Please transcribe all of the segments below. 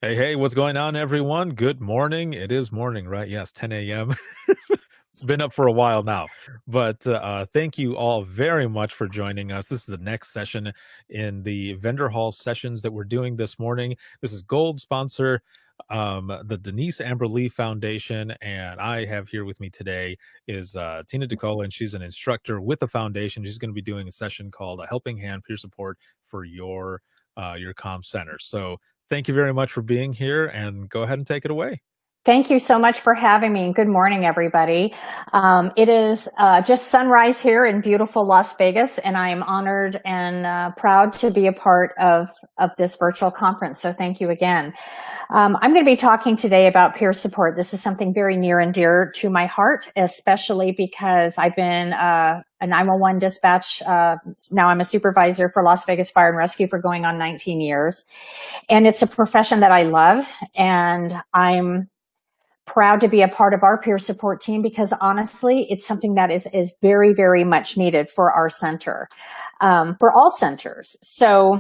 Hey, hey, what's going on, everyone? Good morning. It is morning, right? Yes, 10 a.m. Been up for a while now, but thank you all very much for joining us. This is the next session in the vendor hall sessions that we're doing this morning. This is gold sponsor, the Denise Amber Lee Foundation, and I have here with me today is Tina DeCola, and she's an instructor with the foundation. She's going to be doing a session called "A Helping Hand Peer Support for your comm center." So thank you very much for being here, and go ahead and take it away. Thank you so much for having me. Good morning, everybody. It is just sunrise here in beautiful Las Vegas, and I am honored and proud to be a part of this virtual conference. So thank you again. I'm going to be talking today about peer support. This is something very near and dear to my heart, especially because I've been a 911 dispatch. Now I'm a supervisor for Las Vegas Fire and Rescue for going on 19 years. And it's a profession that I love, and I'm proud to be a part of our peer support team because honestly, it's something that is very, very much needed for our center, for all centers. So,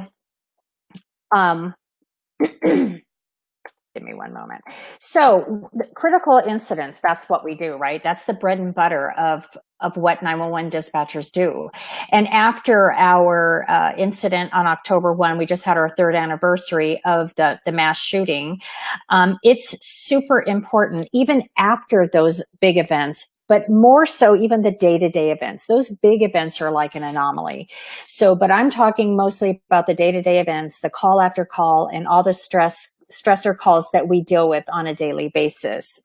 give me one moment. So critical incidents, that's what we do, right? That's the bread and butter of what 911 dispatchers do. And after our incident on October 1, we just had our third anniversary of the mass shooting. It's super important, even after those big events, but more so even the day-to-day events. Those big events are like an anomaly. So, but I'm talking mostly about the day-to-day events, the call after call, and all the stressor calls that we deal with on a daily basis.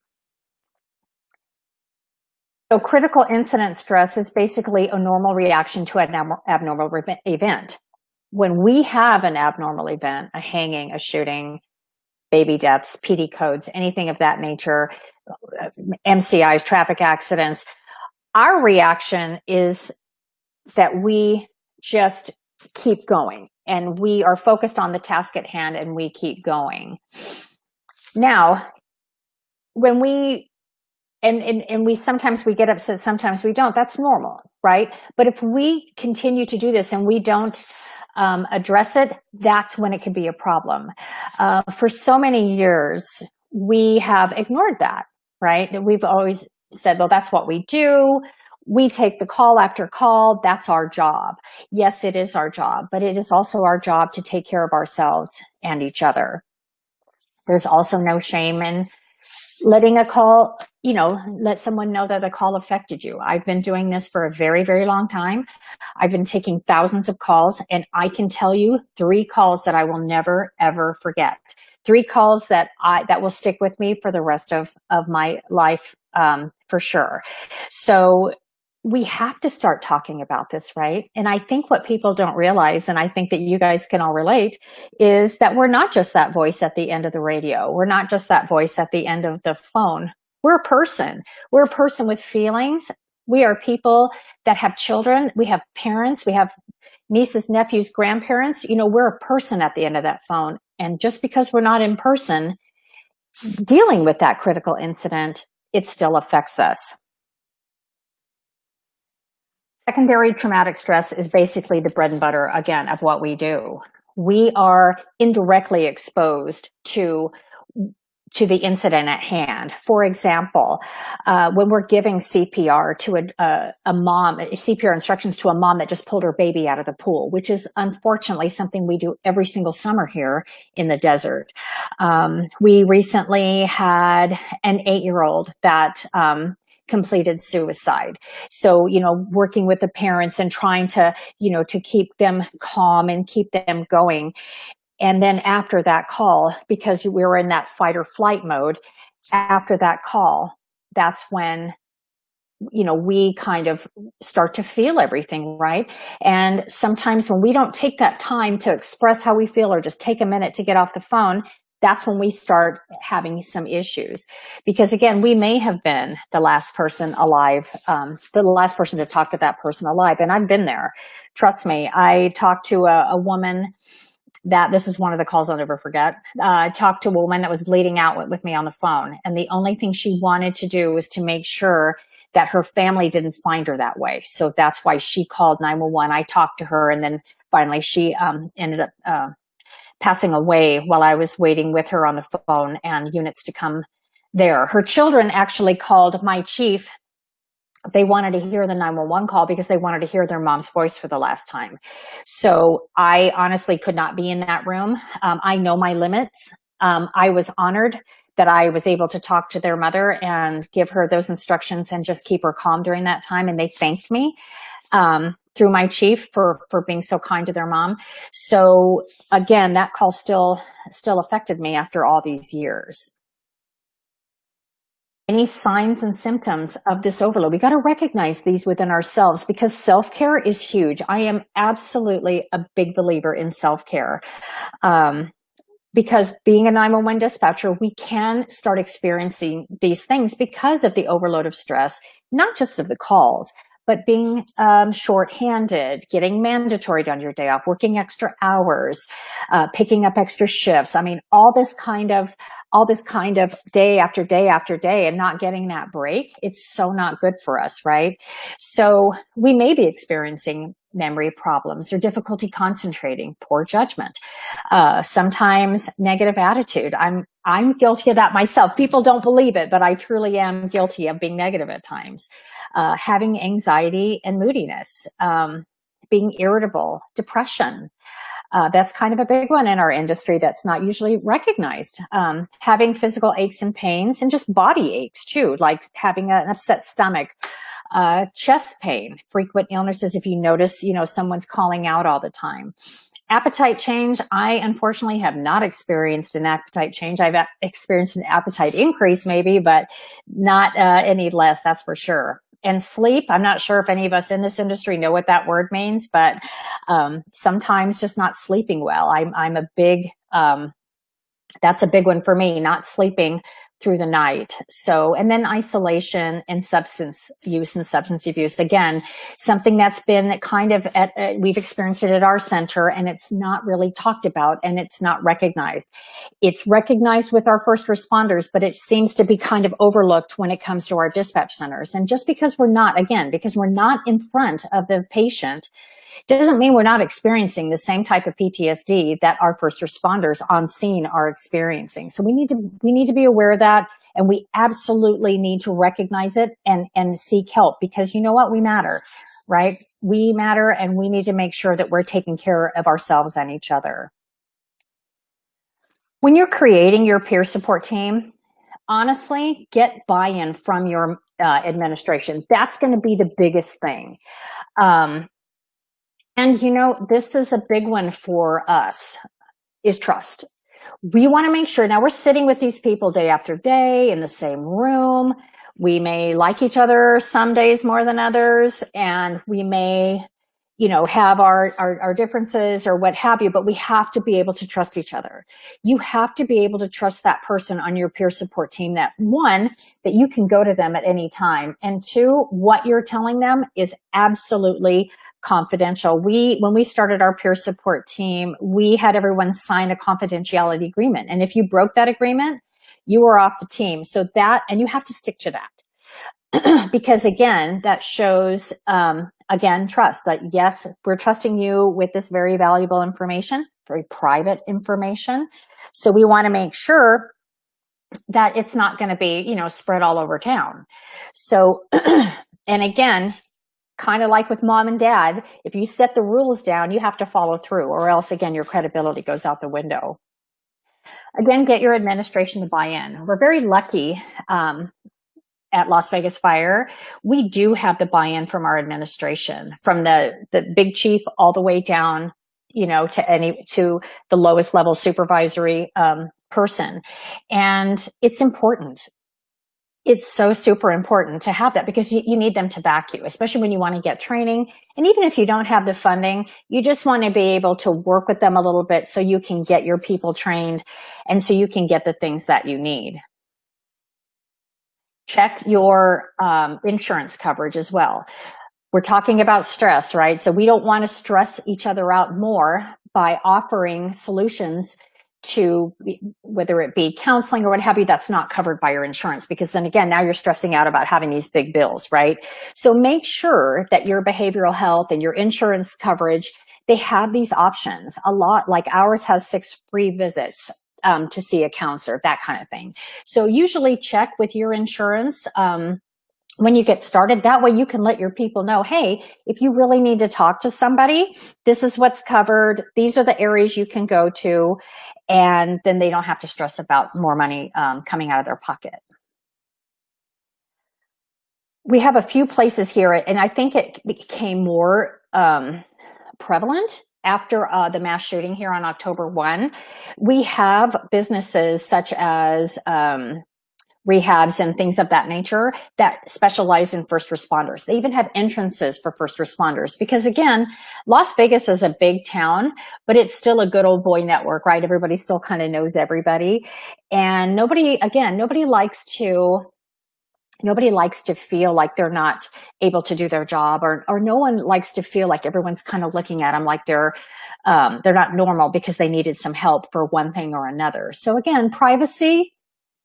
So critical incident stress is basically a normal reaction to an abnormal event. When we have an abnormal event, a hanging, a shooting, baby deaths, PD codes, anything of that nature, MCIs, traffic accidents, our reaction is that we just keep going. And we are focused on the task at hand and we keep going. Now, when we sometimes we get upset, sometimes we don't. That's normal, right? But if we continue to do this and we don't address it, that's when it can be a problem. For so many years, we have ignored that, right? We've always said, well, that's what we do. We take the call after call. That's our job. Yes, it is our job, but it is also our job to take care of ourselves and each other. There's also no shame in letting a call, let someone know that the call affected you. I've been doing this for a very, very long time. I've been taking thousands of calls, and I can tell you 3 calls that I will never, ever forget. 3 calls that will stick with me for the rest of my life, for sure. So we have to start talking about this, right? And I think what people don't realize, and I think that you guys can all relate, is that we're not just that voice at the end of the radio. We're not just that voice at the end of the phone. We're a person. We're a person with feelings. We are people that have children. We have parents. We have nieces, nephews, grandparents. We're a person at the end of that phone. And just because we're not in person dealing with that critical incident, it still affects us. Secondary traumatic stress is basically the bread and butter, again, of what we do. We are indirectly exposed to the incident at hand. For example, when we're giving CPR to a mom, CPR instructions to a mom that just pulled her baby out of the pool, which is unfortunately something we do every single summer here in the desert. We recently had an 8-year-old that completed suicide. So, working with the parents and trying to, to keep them calm and keep them going. And then after that call, because we were in that fight or flight mode, after that call, that's when, we kind of start to feel everything, right? And sometimes when we don't take that time to express how we feel or just take a minute to get off the phone, that's when we start having some issues. Because again, we may have been the last person alive, the last person to talk to that person alive. And I've been there. Trust me. I talked to a woman that, this is one of the calls I'll never forget. I talked to a woman that was bleeding out with me on the phone. And the only thing she wanted to do was to make sure that her family didn't find her that way. So that's why she called 911. I talked to her, and then finally she ended up passing away while I was waiting with her on the phone and units to come there. Her children actually called my chief. They wanted to hear the 911 call because they wanted to hear their mom's voice for the last time. So I honestly could not be in that room. I know my limits. I was honored that I was able to talk to their mother and give her those instructions and just keep her calm during that time. And they thanked me through my chief for being so kind to their mom. So again, that call still affected me after all these years. Any signs and symptoms of this overload? We got to recognize these within ourselves because self-care is huge. I am absolutely a big believer in self-care. Because being a 911 dispatcher, we can start experiencing these things because of the overload of stress, not just of the calls, but being shorthanded, getting mandatory on your day off, working extra hours, picking up extra shifts. I mean, all this kind of day after day after day and not getting that break, it's so not good for us, right? So we may be experiencing memory problems or difficulty concentrating, poor judgment, sometimes negative attitude. I'm guilty of that myself. People don't believe it, but I truly am guilty of being negative at times. Having anxiety and moodiness, being irritable, depression. That's kind of a big one in our industry that's not usually recognized. Having physical aches and pains and just body aches too, like having an upset stomach, chest pain, frequent illnesses. If you notice, someone's calling out all the time. Appetite change. I unfortunately have not experienced an appetite change. I've experienced an appetite increase maybe, but not any less, that's for sure. And sleep, I'm not sure if any of us in this industry know what that word means, but sometimes just not sleeping well. I'm a big, that's a big one for me, not sleeping through the night. So, and then isolation and substance use and substance abuse. Again, something that's been kind of we've experienced it at our center and it's not really talked about and it's not recognized. It's recognized with our first responders, but it seems to be kind of overlooked when it comes to our dispatch centers. And just because we're not in front of the patient, doesn't mean we're not experiencing the same type of PTSD that our first responders on scene are experiencing. So we need to be aware of that, and we absolutely need to recognize it and seek help because you know what? We matter, right? We matter, and we need to make sure that we're taking care of ourselves and each other. When you're creating your peer support team, honestly, get buy-in from your administration. That's going to be the biggest thing. And this is a big one for us, is trust. We want to make sure, now we're sitting with these people day after day in the same room. We may like each other some days more than others, and we may, have our differences or what have you, but we have to be able to trust each other. You have to be able to trust that person on your peer support team that one, that you can go to them at any time. And two, what you're telling them is absolutely confidential. When we started our peer support team, we had everyone sign a confidentiality agreement. And if you broke that agreement, you were off the team. So and you have to stick to that. Because again, that shows, trust that yes, we're trusting you with this very valuable information, very private information. So we want to make sure that it's not going to be, spread all over town. So, and again, kind of like with mom and dad, if you set the rules down, you have to follow through or else again, your credibility goes out the window. Again, get your administration to buy in. We're very lucky, at Las Vegas Fire, we do have the buy-in from our administration, from the big chief all the way down, to the lowest level supervisory person. And it's important. It's so super important to have that because you need them to back you, especially when you want to get training. And even if you don't have the funding, you just want to be able to work with them a little bit so you can get your people trained and so you can get the things that you need. Check your insurance coverage as well. We're talking about stress, right? So we don't want to stress each other out more by offering solutions to whether it be counseling or what have you, that's not covered by your insurance, because then again, now you're stressing out about having these big bills, right? So make sure that your behavioral health and your insurance coverage they have these options a lot. Like ours has 6 free visits to see a counselor, that kind of thing. So usually check with your insurance when you get started. That way you can let your people know, hey, if you really need to talk to somebody, this is what's covered. These are the areas you can go to. And then they don't have to stress about more money coming out of their pocket. We have a few places here, and I think it became more prevalent after the mass shooting here on October 1. We have businesses such as rehabs and things of that nature that specialize in first responders. They even have entrances for first responders because, again, Las Vegas is a big town, but it's still a good old boy network, right? Everybody still kind of knows everybody. And nobody likes to feel like they're not able to do their job, or no one likes to feel like everyone's kind of looking at them like they're not normal because they needed some help for one thing or another. So again, privacy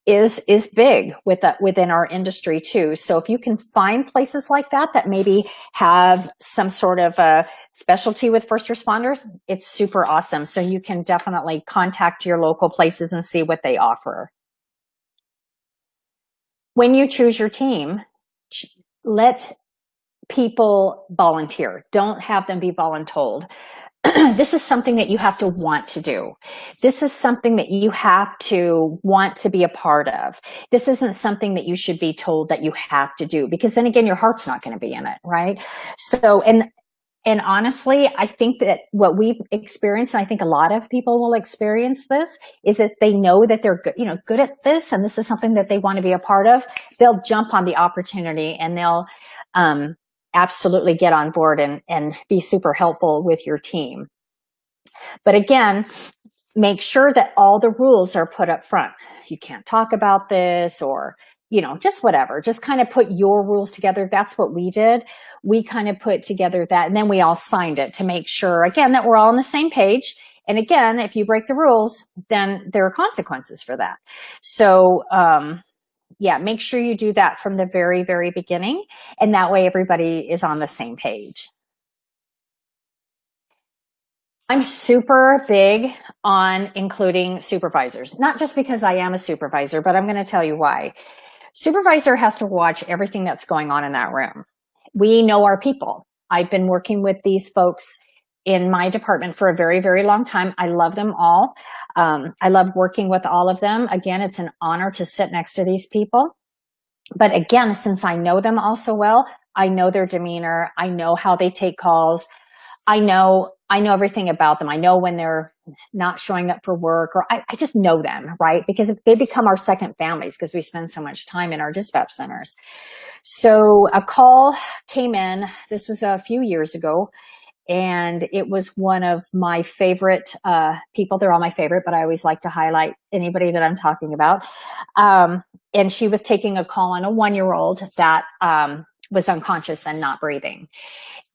is big within our industry too. So if you can find places like that maybe have some sort of a specialty with first responders, it's super awesome. So you can definitely contact your local places and see what they offer. When you choose your team, let people volunteer. Don't have them be voluntold. This is something that you have to want to do. This is something that you have to want to be a part of. This isn't something that you should be told that you have to do, because then again, your heart's not going to be in it, right? So, and honestly, I think that what we've experienced, and I think a lot of people will experience this, is that they know that they're good at this, and this is something that they want to be a part of. They'll jump on the opportunity, and they'll absolutely get on board and be super helpful with your team. But again, make sure that all the rules are put up front. You can't talk about this, or just whatever. Just kind of put your rules together. That's what we did. We kind of put together that, and then we all signed it to make sure, again, that we're all on the same page. And again, if you break the rules, then there are consequences for that. So, yeah, make sure you do that from the very, very beginning. And that way everybody is on the same page. I'm super big on including supervisors, not just because I am a supervisor, but I'm going to tell you why. Supervisor has to watch everything that's going on in that room. We know our people. I've been working with these folks in my department for a very, very long time. I love them all. I love working with all of them. Again, it's an honor to sit next to these people. But again, since I know them all so well, I know their demeanor. I know how they take calls. I know everything about them. I know when they're not showing up for work, or I just know them, right? Because they become our second families because we spend so much time in our dispatch centers. So a call came in. This was a few years ago. And it was one of my favorite people. They're all my favorite, but I always like to highlight anybody that I'm talking about. And she was taking a call on a 1-year-old that was unconscious and not breathing.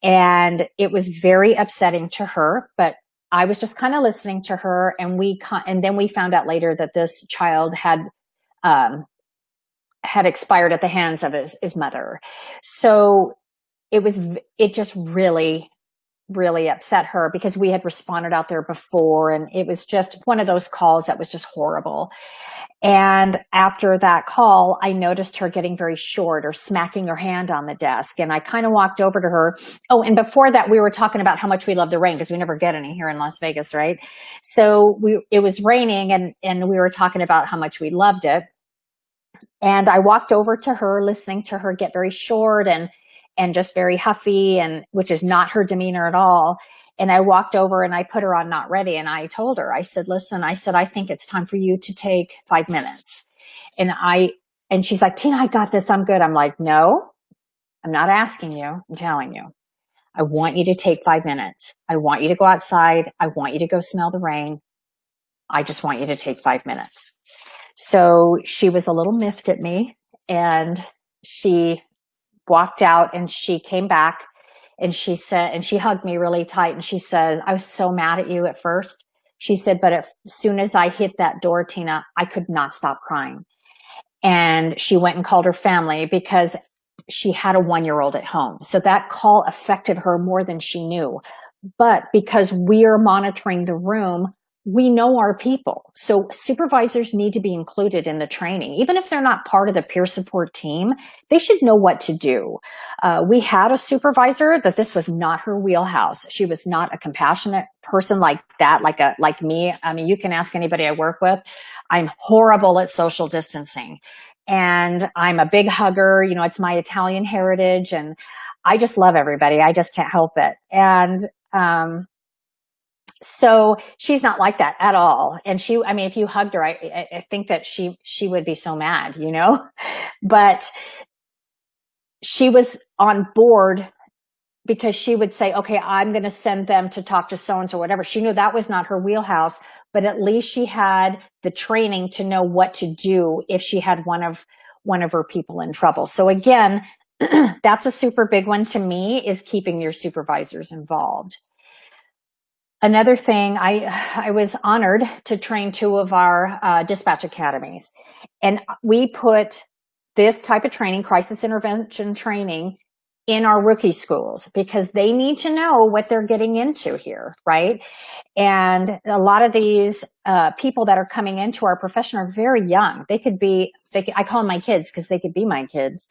And it was very upsetting to her, but I was just kind of listening to her. And then we found out later that this child had expired at the hands of his mother. So it just really upset her, because we had responded out there before, and it was just one of those calls that was just horrible. And after that call, I noticed her getting very short or smacking her hand on the desk. And I kind of walked over to her. Oh, and before that, we were talking about how much we love the rain, because we never get any here in Las Vegas, right? So it was raining, and we were talking about how much we loved it. And I walked over to her, listening to her get very short and just very huffy, and which is not her demeanor at all. And I walked over and I put her on not ready. And I told her, I said, listen, I think it's time for you to take 5 minutes. And she's like, Tina, I got this. I'm good. I'm like, no, I'm not asking you. I'm telling you, I want you to take 5 minutes. I want you to go outside. I want you to go smell the rain. I just want you to take 5 minutes. So she was a little miffed at me, and she walked out, and she came back, and she hugged me really tight. And she says, I was so mad at you at first. She said, but as soon as I hit that door, Tina, I could not stop crying. And she went and called her family, because she had a 1-year-old at home. So that call affected her more than she knew. But because we are monitoring the room, we know our people. So supervisors need to be included in the training. Even if they're not part of the peer support team, they should know what to do. We had a supervisor that this was not her wheelhouse. She was not a compassionate person like that, like me. I mean, you can ask anybody I work with. I'm horrible at social distancing. And I'm a big hugger. You know, it's my Italian heritage. And I just love everybody. I just can't help it. And so she's not like that at all. And I mean, if you hugged her, I think that she would be so mad, you know, but she was on board because she would say, okay, I'm going to send them to talk to so-and-so, whatever. She knew that was not her wheelhouse, but at least she had the training to know what to do if she had one of her people in trouble. So again, that's a super big one to me, is keeping your supervisors involved. Another thing, I was honored to train 2 of our dispatch academies, and we put this type of training, crisis intervention training, in our rookie schools because they need to know what they're getting into here, right? And a lot of these people that are coming into our profession are very young. I call them my kids because they could be my kids,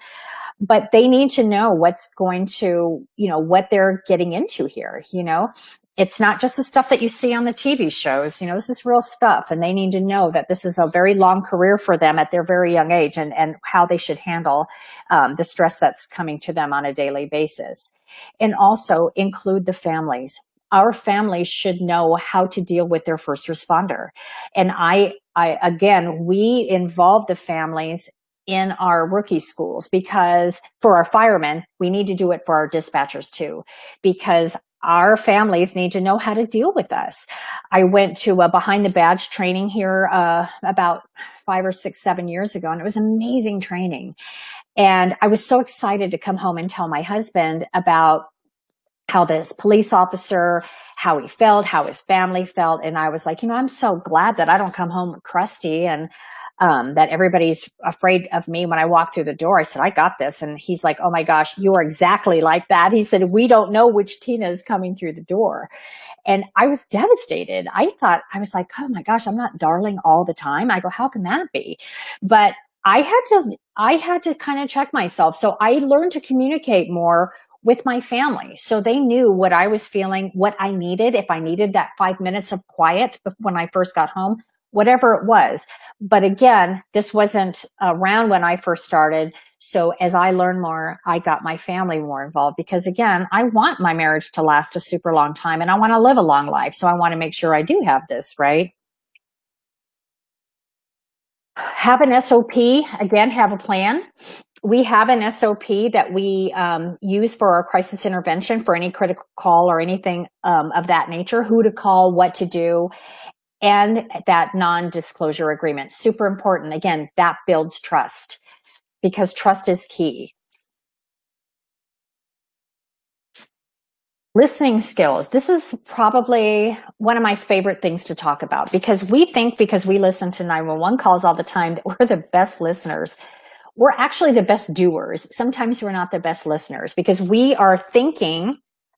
but they need to know what's going to, you know, what they're getting into here, you know? It's not just the stuff that you see on the TV shows. You know, this is real stuff, and they need to know that this is a very long career for them at their very young age, and how they should handle the stress that's coming to them on a daily basis. And also include the families. Our families should know how to deal with their first responder. And again, we involve the families in our rookie schools because for our firemen, we need to do it for our dispatchers too, because our families need to know how to deal with us. I went to a behind the badge training here about 5 or 6, 7 years ago, and it was amazing training. And I was so excited to come home and tell my husband about how this police officer, how he felt, how his family felt. And I was like, you know, I'm so glad that I don't come home crusty and that everybody's afraid of me when I walk through the door. I said, I got this. And he's like, oh my gosh, you are exactly like that. He said, we don't know which Tina is coming through the door. And I was devastated. I was like, oh my gosh, I'm not darling all the time. I go, how can that be? But I had to kind of check myself. So I learned to communicate more with my family. So they knew what I was feeling, what I needed, if I needed that 5 minutes of quiet when I first got home, whatever it was. But again, this wasn't around when I first started. So as I learned more, I got my family more involved because again, I want my marriage to last a super long time and I want to live a long life. So I want to make sure I do have this, right? Have an SOP, again, have a plan. We have an SOP that we use for our crisis intervention for any critical call or anything of that nature, who to call, what to do, and that non-disclosure agreement. Super important. Again, that builds trust because trust is key. Listening skills. This is probably one of my favorite things to talk about because we think because we listen to 911 calls all the time that we're the best listeners. We're actually the best doers. Sometimes we're not the best listeners because we are thinking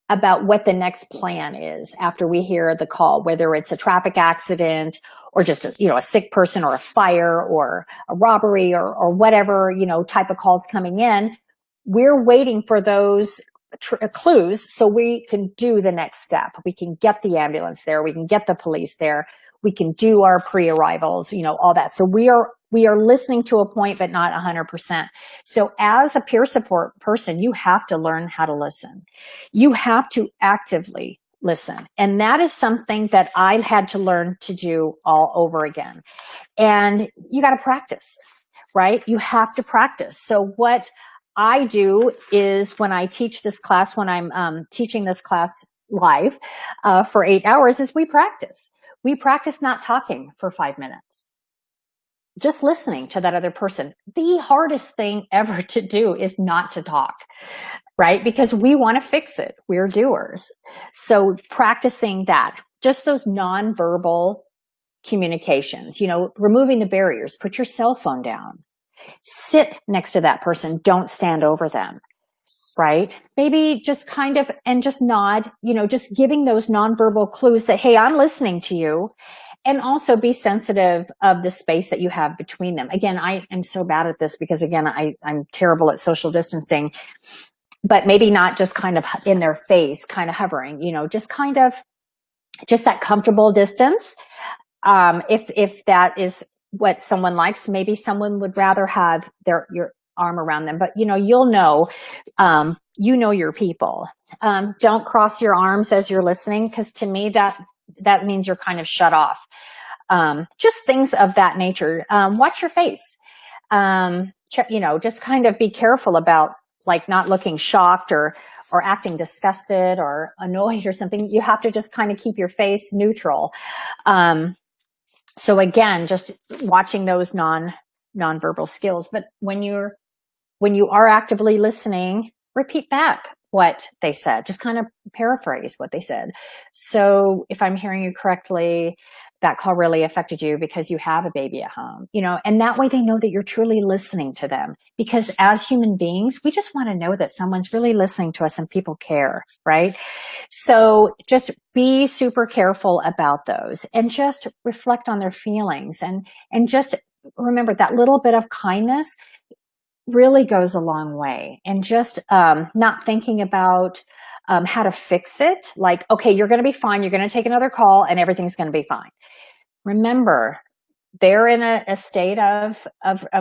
about what the next plan is after we hear the call, whether it's a traffic accident or just a sick person or a fire or a robbery or whatever, type of calls coming in. We're waiting for those clues so we can do the next step. We can get the ambulance there. We can get the police there. We can do our pre-arrivals, all that. So we are listening to a point, but not 100%. So as a peer support person, you have to learn how to listen. You have to actively listen. And that is something that I had to learn to do all over again. And you got to practice, right? You have to practice. So what I do is when I teach this class, when I'm teaching this class live for 8 hours, is we practice. We practice not talking for 5 minutes. Just listening to that other person. The hardest thing ever to do is not to talk, right? Because we want to fix it. We're doers. So practicing that, just those nonverbal communications, removing the barriers, put your cell phone down, sit next to that person. Don't stand over them. right? Maybe just kind of, and just nod, just giving those nonverbal clues that, hey, I'm listening to you. And also be sensitive of the space that you have between them. Again, I am so bad at this because, again, I'm terrible at social distancing, but maybe not just kind of in their face, kind of hovering, just kind of, just that comfortable distance. If that is what someone likes, maybe someone would rather have your arm around them, but you'll know, your people. Don't cross your arms as you're listening, because to me that means you're kind of shut off. Just things of that nature. Watch your face. Just kind of be careful about like not looking shocked or acting disgusted or annoyed or something. You have to just kind of keep your face neutral. So again, just watching those nonverbal skills. But when you are actively listening, repeat back what they said. Just kind of paraphrase what they said. So if I'm hearing you correctly, that call really affected you because you have a baby at home, and that way they know that you're truly listening to them. Because as human beings, we just want to know that someone's really listening to us and people care, right? So just be super careful about those and just reflect on their feelings and just remember that little bit of kindness really goes a long way. And just not thinking about how to fix it. Like, okay, you're going to be fine. You're going to take another call and everything's going to be fine. Remember, they're in a state of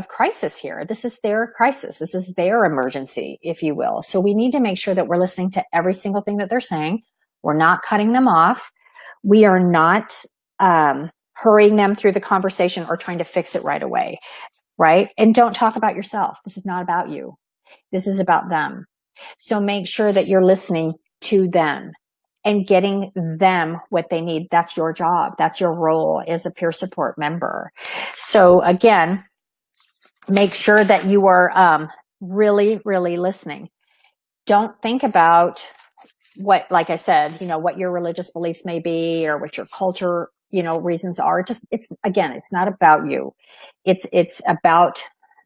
crisis here. This is their crisis. This is their emergency, if you will. So we need to make sure that we're listening to every single thing that they're saying. We're not cutting them off. We are not hurrying them through the conversation or trying to fix it right away. Right? And don't talk about yourself. This is not about you. This is about them. So make sure that you're listening to them and getting them what they need. That's your job. That's your role as a peer support member. So again, make sure that you are really, really listening. Don't think about what, like I said, what your religious beliefs may be or what your culture, reasons are. It's not about you. It's about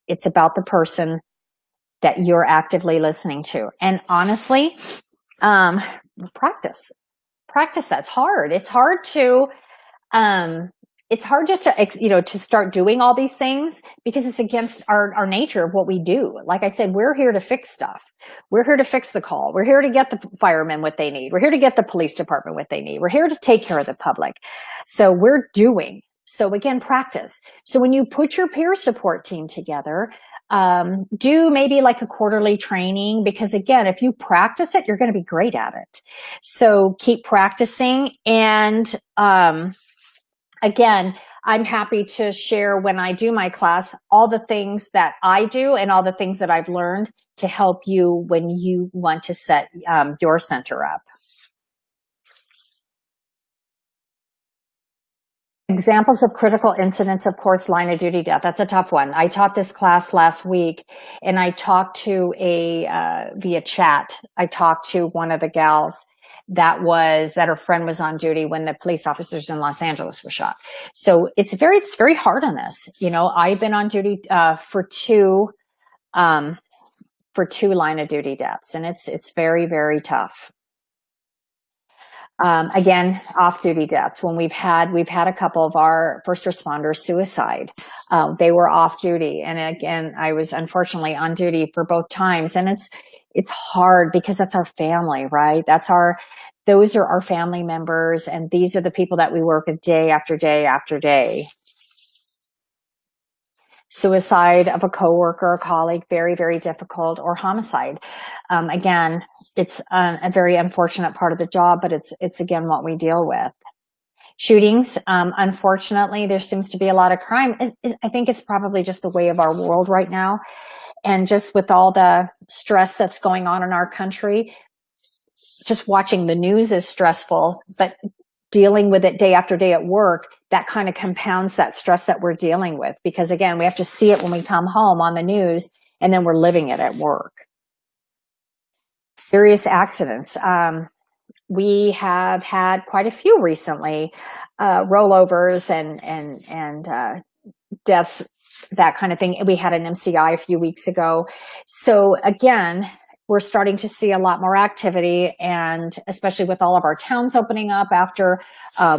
the person that you're actively listening to. And honestly, practice. That's hard. It's hard to, just to, to start doing all these things because it's against our nature of what we do. Like I said, we're here to fix stuff. We're here to fix the call. We're here to get the firemen what they need. We're here to get the police department what they need. We're here to take care of the public. So we're doing. So again, practice. So when you put your peer support team together, do maybe like a quarterly training, because again, if you practice it, you're going to be great at it. So keep practicing. And, again, I'm happy to share when I do my class, all the things that I do and all the things that I've learned to help you when you want to set your center up. Examples of critical incidents, of course, line of duty death. That's a tough one. I taught this class last week and I talked to via chat. I talked to one of the gals that her friend was on duty when the police officers in Los Angeles were shot. So it's very hard on this. I've been on duty, for two line of duty deaths, and it's very, very tough. Again, off-duty deaths. When we've had a couple of our first responders suicide. They were off duty. And again, I was unfortunately on duty for both times. And it's hard because that's our family, right? Those are our family members. And these are the people that we work with day after day after day. Suicide of a coworker, a colleague, very, very difficult, or homicide. Again, it's a very unfortunate part of the job, but it's again what we deal with. Shootings, unfortunately, there seems to be a lot of crime. I think it's probably just the way of our world right now. And just with all the stress that's going on in our country, just watching the news is stressful, but dealing with it day after day at work, that kind of compounds that stress that we're dealing with. Because again, we have to see it when we come home on the news, and then we're living it at work. Serious accidents. We have had quite a few recently, rollovers and deaths, that kind of thing. We had an MCI a few weeks ago. So again, we're starting to see a lot more activity, and especially with all of our towns opening up after,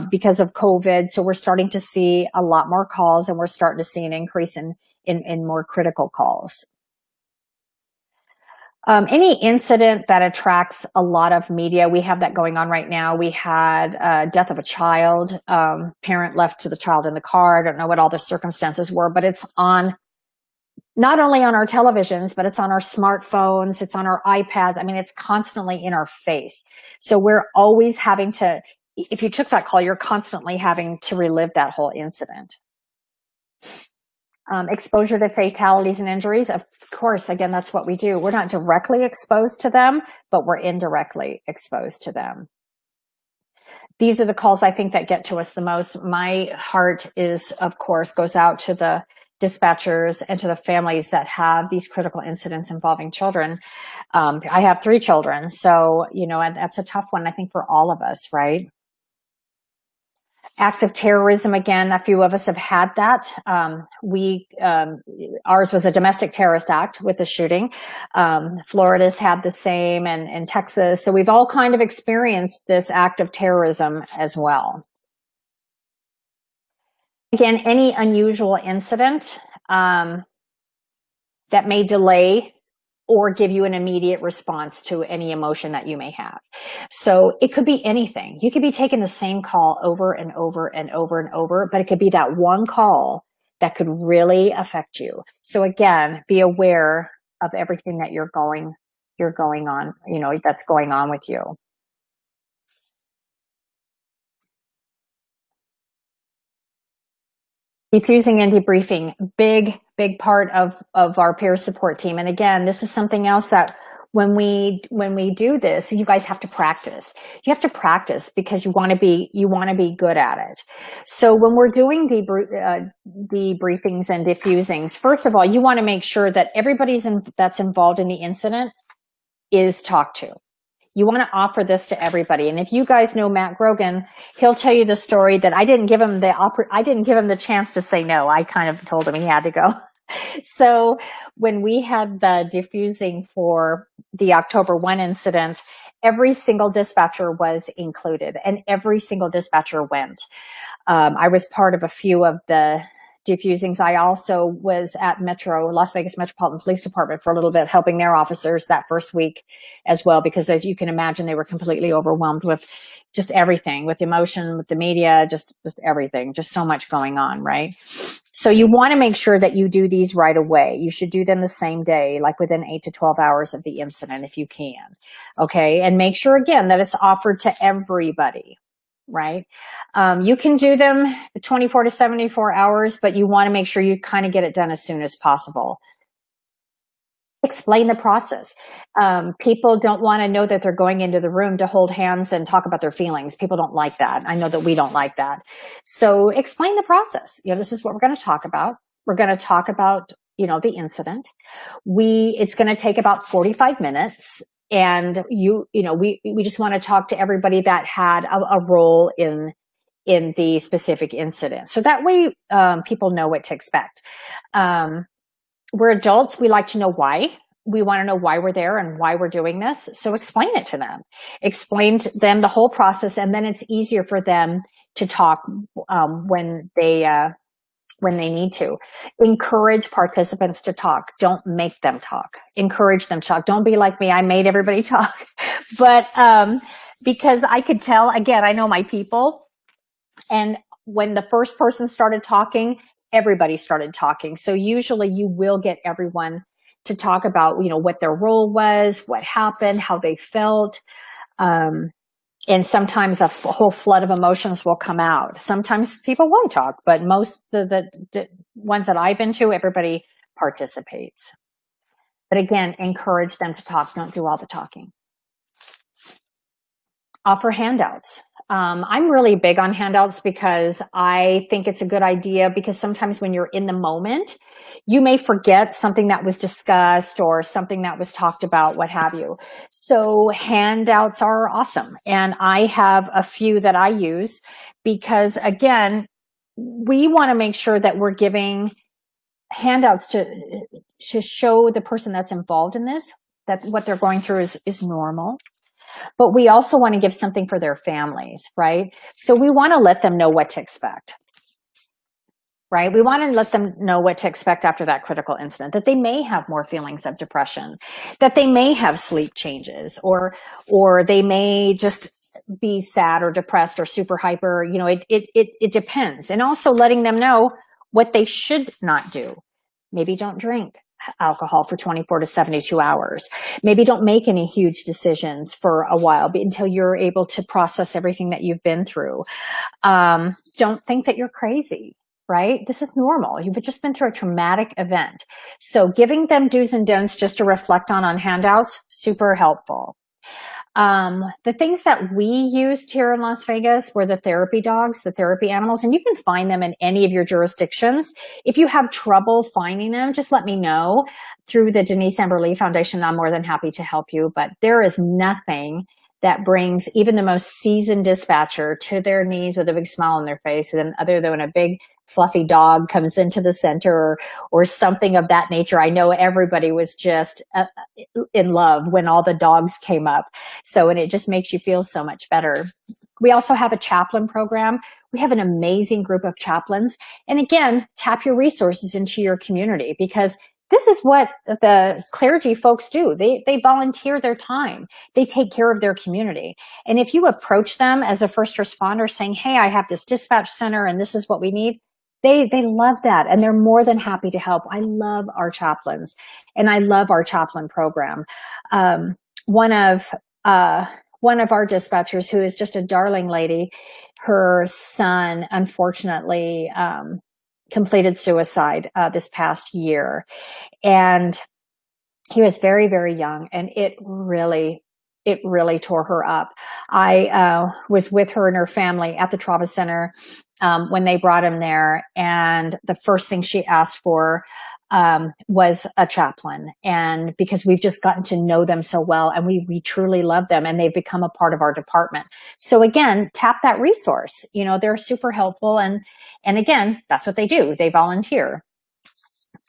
because of COVID. So we're starting to see a lot more calls, and we're starting to see an increase in more critical calls. Any incident that attracts a lot of media, we have that going on right now. We had death of a child, parent left to the child in the car. I don't know what all the circumstances were, but it's on not only on our televisions, but it's on our smartphones, it's on our iPads. I mean, it's constantly in our face. So we're always having to, if you took that call, you're constantly having to relive that whole incident. Exposure to fatalities and injuries, of course, again, that's what we do. We're not directly exposed to them, but we're indirectly exposed to them. These are the calls I think that get to us the most. My heart is, of course, goes out to the dispatchers and to the families that have these critical incidents involving children. I have 3 children, so, you know, and that's a tough one, I think, for all of us, right? Act of terrorism, again, a few of us have had that. Ours was a domestic terrorist act with the shooting. Florida's had the same, and Texas. So we've all kind of experienced this act of terrorism as well. Again, any unusual incident that may delay or give you an immediate response to any emotion that you may have. So it could be anything. You could be taking the same call over and over and over and over, but it could be that one call that could really affect you. So again, be aware of everything that you're going on, you know, that's going on with you. Defusing and debriefing, big part of our peer support team. And again, this is something else that when we do this, you guys have to practice. You have to practice because you want to be good at it. So when we're doing debriefings and diffusings, first of all, you want to make sure that everybody that's involved in the incident is talked to. You want to offer this to everybody. And if you guys know Matt Grogan, he'll tell you the story that I didn't give him the chance to say no. I kind of told him he had to go. So when we had the diffusing for the October 1 incident, every single dispatcher was included and every single dispatcher went. I was part of a few of the diffusings. I also was at Las Vegas Metropolitan Police Department for a little bit, helping their officers that first week as well, because as you can imagine, they were completely overwhelmed with just everything, with emotion, with the media, just everything, just so much going on, right? So you want to make sure that you do these right away. You should do them the same day, like within 8 to 12 hours of the incident, if you can. Okay. And make sure again that it's offered to everybody. Right? You can do them 24 to 74 hours, but you want to make sure you kind of get it done as soon as possible. Explain the process. People don't want to know that they're going into the room to hold hands and talk about their feelings. People don't like that. I know that we don't like that. So explain the process. You know, this is what we're going to talk about. We're going to talk about, you know, the incident. It's going to take about 45 minutes. And we just want to talk to everybody that had a role in the specific incident. So that way, people know what to expect. We're adults. We like to know why. We want to know why we're there and why we're doing this. So explain it to them. Explain to them the whole process. And then it's easier for them to talk, when they need to. Encourage participants to talk. Don't make them talk. Encourage them to talk. Don't be like me. I made everybody talk. But because I could tell, again, I know my people. And when the first person started talking, everybody started talking. So usually you will get everyone to talk about, you know, what their role was, what happened, how they felt. And sometimes a whole flood of emotions will come out. Sometimes people won't talk, but most of the ones that I've been to, everybody participates. But again, encourage them to talk. Don't do all the talking. Offer handouts. I'm really big on handouts because I think it's a good idea, because sometimes when you're in the moment, you may forget something that was discussed or something that was talked about, what have you. So handouts are awesome. And I have a few that I use because, again, we want to make sure that we're giving handouts to show the person that's involved in this that what they're going through is normal. But we also want to give something for their families, right? So we want to let them know what to expect, right? We want to let them know what to expect after that critical incident, that they may have more feelings of depression, that they may have sleep changes, or they may just be sad or depressed or super hyper. You know, it depends. And also letting them know what they should not do. Maybe don't drink alcohol for 24 to 72 hours. Maybe don't make any huge decisions for a while until you're able to process everything that you've been through. Don't think that you're crazy, right? This is normal. You've just been through a traumatic event. So giving them do's and don'ts just to reflect on handouts, super helpful. The things that we used here in Las Vegas were the therapy dogs, the therapy animals, and you can find them in any of your jurisdictions. If you have trouble finding them, just let me know through the Denise Amber Lee Foundation. I'm more than happy to help you, but there is nothing that brings even the most seasoned dispatcher to their knees with a big smile on their face, and other than when a big fluffy dog comes into the center or something of that nature. I know everybody was just in love when all the dogs came up. So, and it just makes you feel so much better. We also have a chaplain program. We have an amazing group of chaplains. And again, tap your resources into your community, because this is what the clergy folks do. They volunteer their time. They take care of their community. And if you approach them as a first responder saying, hey, I have this dispatch center and this is what we need, they love that. And they're more than happy to help. I love our chaplains and I love our chaplain program. One of our dispatchers, who is just a darling lady, her son, unfortunately, completed suicide this past year. And he was very, very young, and it really tore her up. I was with her and her family at the trauma center when they brought him there, and the first thing she asked for was a chaplain. And because we've just gotten to know them so well, and we truly love them, and they've become a part of our department. So again, tap that resource. You know, they're super helpful. And again, that's what they do. They volunteer.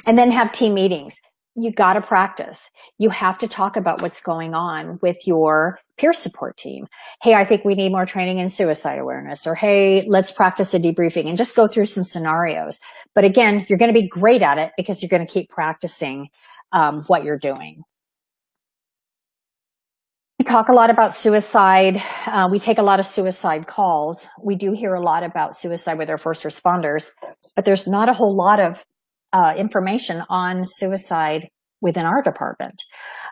And then have team meetings. You got to practice. You have to talk about what's going on with your peer support team. Hey, I think we need more training in suicide awareness, or hey, let's practice a debriefing, and just go through some scenarios. But again, you're going to be great at it because you're going to keep practicing what you're doing. We talk a lot about suicide. We take a lot of suicide calls. We do hear a lot about suicide with our first responders, but there's not a whole lot of information on suicide within our department.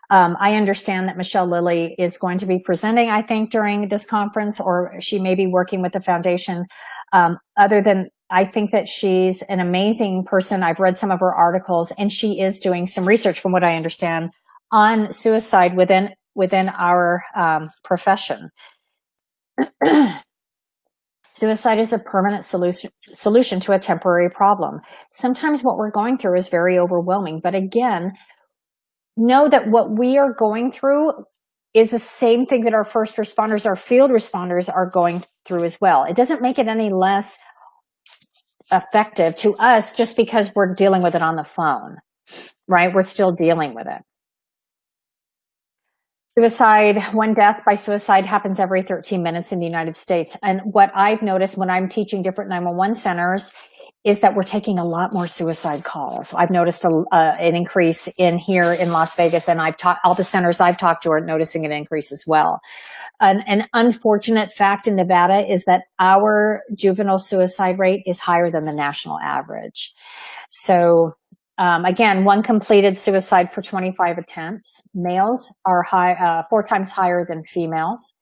I understand that Michelle Lilly is going to be presenting, I think, during this conference, or she may be working with the foundation. Other than, I think that she's an amazing person. I've read some of her articles, and she is doing some research, from what I understand, on suicide within our profession. Suicide is a permanent solution to a temporary problem. Sometimes what we're going through is very overwhelming. But again, know that what we are going through is the same thing that our first responders, our field responders are going through as well. It doesn't make it any less effective to us just because we're dealing with it on the phone, right? We're still dealing with it. Suicide, one death by suicide happens every 13 minutes in the United States. And what I've noticed when I'm teaching different 911 centers is that we're taking a lot more suicide calls. I've noticed an increase here in Las Vegas, and all the centers I've talked to are noticing an increase as well. An unfortunate fact in Nevada is that our juvenile suicide rate is higher than the national average. So, again, one completed suicide per 25 attempts. Males are 4 times higher than females.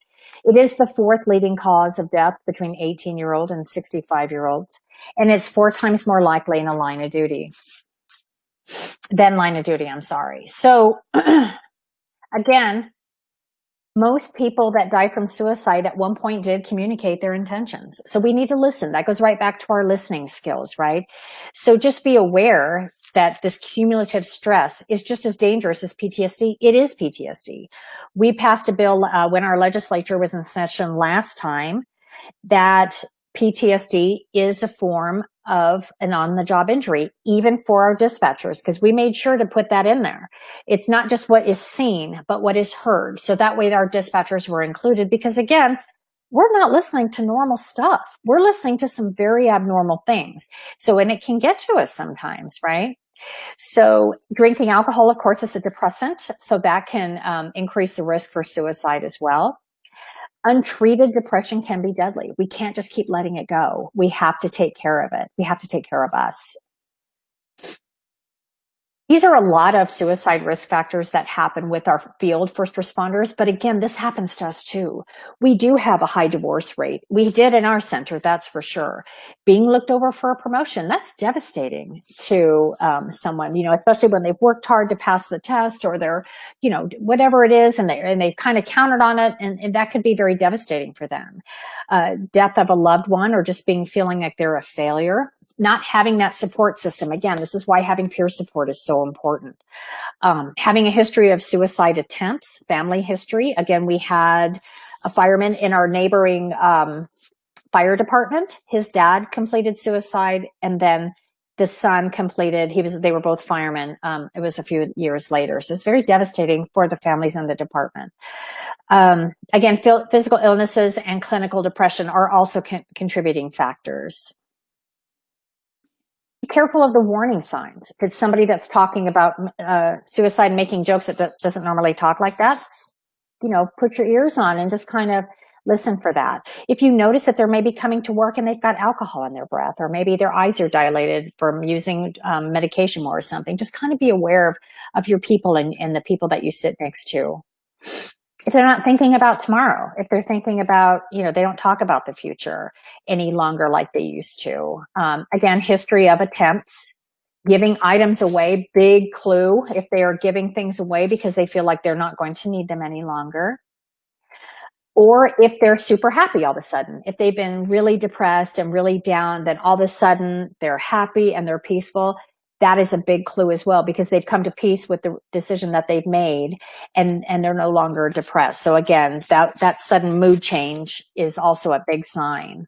It is the 4th leading cause of death between 18-year-old and 65-year-olds. And it's 4 times more likely in a line of duty. So, again, most people that die from suicide at one point did communicate their intentions. So we need to listen. That goes right back to our listening skills, right? So just be aware that this cumulative stress is just as dangerous as PTSD. It is PTSD. We passed a bill when our legislature was in session last time that PTSD is a form of an on-the-job injury, even for our dispatchers, because we made sure to put that in there. It's not just what is seen, but what is heard. So that way our dispatchers were included, because again, we're not listening to normal stuff. We're listening to some very abnormal things. So, and it can get to us sometimes, right? So drinking alcohol, of course, is a depressant. So that can increase the risk for suicide as well. Untreated depression can be deadly. We can't just keep letting it go. We have to take care of it. We have to take care of us. These are a lot of suicide risk factors that happen with our field first responders. But again, this happens to us too. We do have a high divorce rate. We did in our center, that's for sure. Being looked over for a promotion, that's devastating to someone, especially when they've worked hard to pass the test, or they're, whatever it is, and they've kind of counted on it. And that could be very devastating for them. Death of a loved one, or just feeling like they're a failure. Not having that support system. Again, this is why having peer support is so important. Having a history of suicide attempts, family history. Again, we had a fireman in our neighboring fire department. His dad completed suicide, and then the son completed. They were both firemen. It was a few years later, so it's very devastating for the families in the department. Again, physical illnesses and clinical depression are also contributing factors. Be careful of the warning signs. If it's somebody that's talking about suicide, making jokes that doesn't normally talk like that, put your ears on and just kind of listen for that. If you notice that they're maybe coming to work and they've got alcohol in their breath, or maybe their eyes are dilated from using medication more or something, just kind of be aware of your people and the people that you sit next to. If they're not thinking about tomorrow, if they're thinking about, they don't talk about the future any longer like they used to. Again, history of attempts, giving items away, big clue if they are giving things away because they feel like they're not going to need them any longer. Or if they're super happy all of a sudden, if they've been really depressed and really down, then all of a sudden they're happy and they're peaceful. That is a big clue as well, because they've come to peace with the decision that they've made, and they're no longer depressed. So again, that sudden mood change is also a big sign.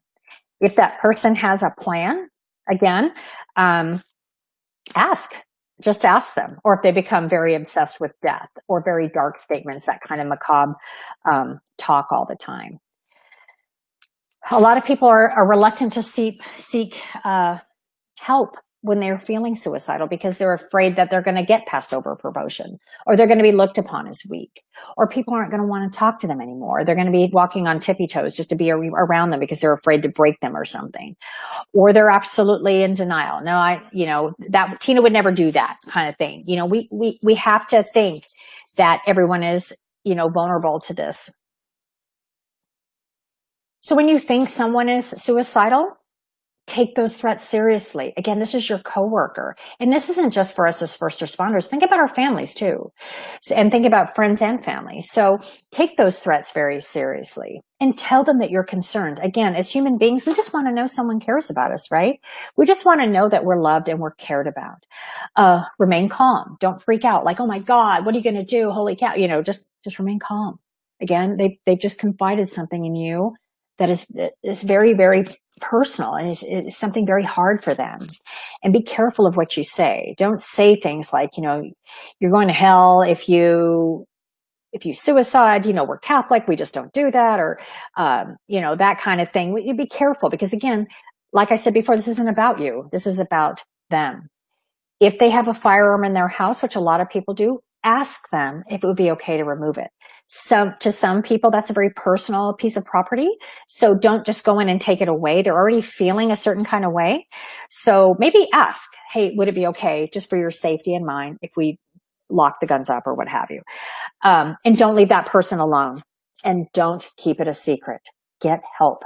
If that person has a plan, again, just ask them. Or if they become very obsessed with death or very dark statements, that kind of macabre talk all the time. A lot of people are reluctant to seek help when they're feeling suicidal, because they're afraid that they're going to get passed over promotion, or they're going to be looked upon as weak, or people aren't going to want to talk to them anymore. They're going to be walking on tippy toes just to be around them because they're afraid to break them or something, or they're absolutely in denial. No, that Tina would never do that kind of thing. We have to think that everyone is, vulnerable to this. So when you think someone is suicidal, take those threats seriously. Again, this is your coworker. And this isn't just for us as first responders. Think about our families too. And think about friends and family. So take those threats very seriously and tell them that you're concerned. Again, as human beings, we just want to know someone cares about us, right? We just want to know that we're loved and we're cared about. Remain calm. Don't freak out. Like, oh my God, what are you going to do? Holy cow. Just remain calm. Again, they've just confided something in you that is very, very personal, and is something very hard for them. And be careful of what you say. Don't say things like, you're going to hell if you suicide, we're Catholic, we just don't do that, or, that kind of thing. You be careful, because again, like I said before, this isn't about you. This is about them. If they have a firearm in their house, which a lot of people do, ask them if it would be okay to remove it. To some people, that's a very personal piece of property. So don't just go in and take it away. They're already feeling a certain kind of way. So maybe ask, hey, would it be okay just for your safety and mine if we lock the guns up or what have you? And don't leave that person alone, and don't keep it a secret. Get help.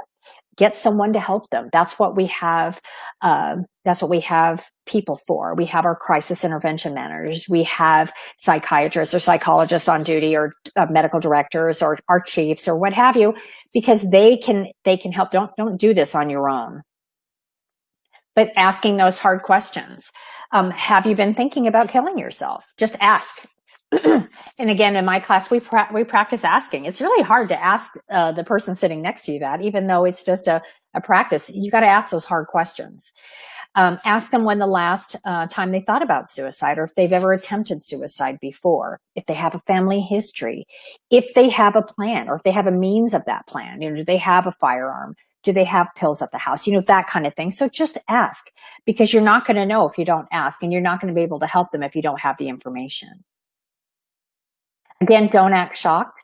Get someone to help them. That's what we have. That's what we have people for. We have our crisis intervention managers. We have psychiatrists or psychologists on duty, or medical directors, or our chiefs, or what have you, because they can help. Don't do this on your own. But asking those hard questions. Have you been thinking about killing yourself? Just ask. And again, in my class, we practice asking. It's really hard to ask the person sitting next to you that, even though it's just a practice. You got to ask those hard questions. Ask them when the last time they thought about suicide, or if they've ever attempted suicide before, if they have a family history, if they have a plan, or if they have a means of that plan. Do they have a firearm? Do they have pills at the house? That kind of thing. So just ask, because you're not going to know if you don't ask, and you're not going to be able to help them if you don't have the information. Again, don't act shocked.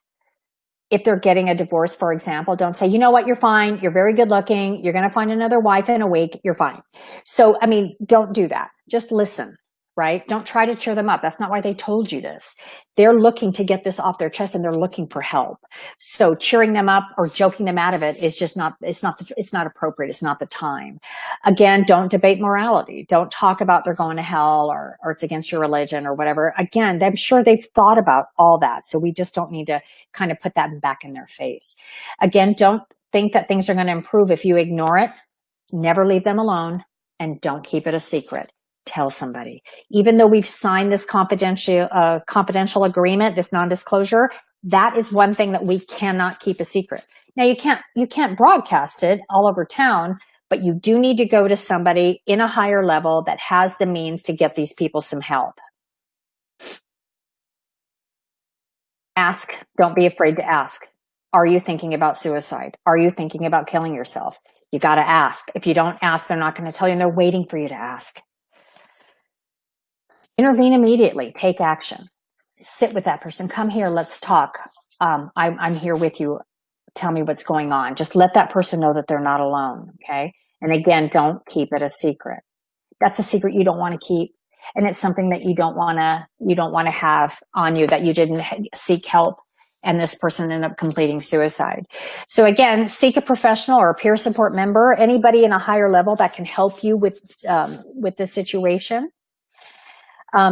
If they're getting a divorce, for example, don't say, you know what, you're fine. You're very good looking. You're going to find another wife in a week. You're fine. So, don't do that. Just listen, right? Don't try to cheer them up. That's not why they told you this. They're looking to get this off their chest, and they're looking for help. So cheering them up or joking them out of it is just not, it's not appropriate. It's not the time. Again, don't debate morality. Don't talk about they're going to hell or it's against your religion or whatever. Again, I'm sure they've thought about all that. So we just don't need to kind of put that back in their face. Again, don't think that things are going to improve if you ignore it. Never leave them alone, and don't keep it a secret. Tell somebody. Even though we've signed this confidential agreement, this non-disclosure, that is one thing that we cannot keep a secret. Now you can't broadcast it all over town, but you do need to go to somebody in a higher level that has the means to get these people some help. Ask. Don't be afraid to ask. Are you thinking about suicide? Are you thinking about killing yourself? You got to ask. If you don't ask, they're not going to tell you, and they're waiting for you to ask. Intervene immediately. Take action. Sit with that person. Come here. Let's talk. I'm here with you. Tell me what's going on. Just let that person know that they're not alone. Okay. And again, don't keep it a secret. That's a secret you don't want to keep. And it's something that you don't want to have on you, that you didn't seek help and this person ended up completing suicide. So again, seek a professional or a peer support member, anybody in a higher level that can help you with this situation.